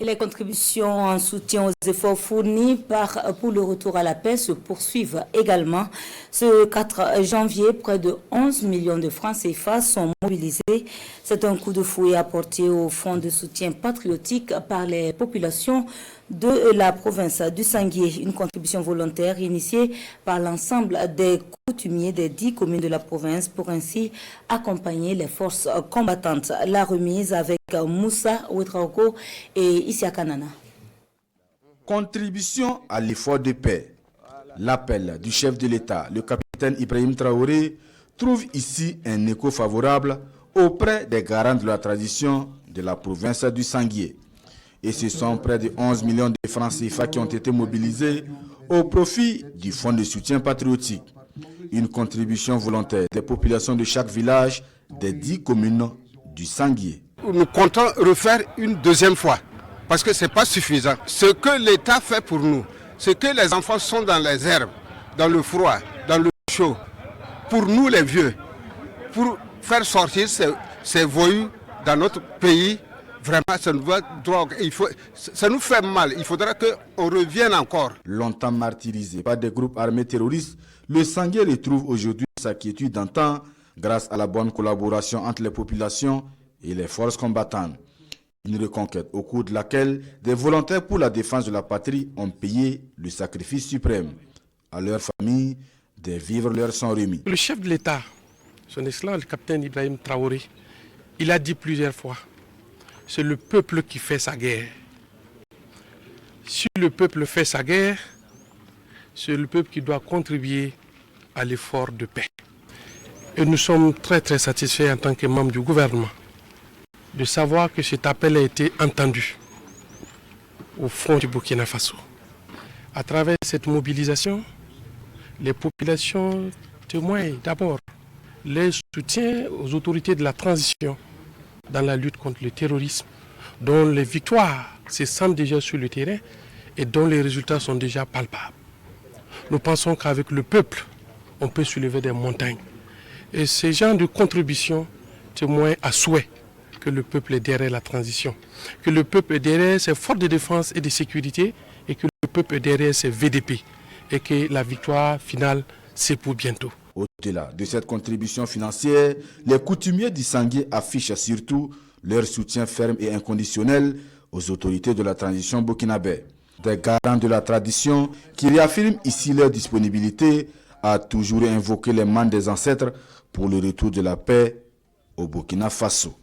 Et les contributions en soutien aux efforts fournis pour le retour à la paix se poursuivent également. Ce 4 janvier, près de 11 millions de francs CFA sont mobilisés. C'est un coup de fouet apporté au fonds de soutien patriotique par les populations de la province du Sanguié. Une contribution volontaire initiée par l'ensemble des coutumiers des 10 communes de la province pour ainsi accompagner les forces combattantes. La remise avec Moussa Ouetraoko et Isiaka Nana. Contribution à l'effort de paix. L'appel du chef de l'État, le capitaine Ibrahim Traoré, trouve ici un écho favorable auprès des garants de la tradition de la province du Sanguié. Et ce sont près de 11 millions de francs CFA qui ont été mobilisés au profit du fonds de soutien patriotique. Une contribution volontaire des populations de chaque village des 10 communes du Sanguié. Nous comptons refaire une deuxième fois parce que ce n'est pas suffisant. Ce que l'État fait pour nous, c'est que les enfants sont dans les herbes, dans le froid, dans le chaud. Pour nous les vieux, pour faire sortir ces voyous dans notre pays, vraiment, ça nous va drogue. Ça nous fait mal. Il faudra qu'on revienne encore. Longtemps martyrisé par des groupes armés terroristes, le Sanguié retrouve aujourd'hui sa quiétude d'antan grâce à la bonne collaboration entre les populations et les forces combattantes. Une reconquête au cours de laquelle des volontaires pour la défense de la patrie ont payé le sacrifice suprême. À leur famille, des vivres leur sont remis. Le chef de l'État, son excellence le capitaine Ibrahim Traoré, il a dit plusieurs fois, c'est le peuple qui fait sa guerre. Si le peuple fait sa guerre, c'est le peuple qui doit contribuer à l'effort de paix. Et nous sommes très satisfaits en tant que membres du gouvernement de savoir que cet appel a été entendu au front du Burkina Faso. À travers cette mobilisation, les populations témoignent d'abord les soutiens aux autorités de la transition dans la lutte contre le terrorisme, dont les victoires se sentent déjà sur le terrain et dont les résultats sont déjà palpables. Nous pensons qu'avec le peuple, on peut soulever des montagnes. Et ces gens de contribution témoignent à souhait que le peuple est derrière la transition, que le peuple est derrière ses forces de défense et de sécurité et que le peuple est derrière ses VDP et que la victoire finale, c'est pour bientôt. Au-delà de cette contribution financière, les coutumiers du Sanguié affichent surtout leur soutien ferme et inconditionnel aux autorités de la transition burkinabé. Des garants de la tradition qui réaffirment ici leur disponibilité à toujours invoquer les mains des ancêtres pour le retour de la paix au Burkina Faso.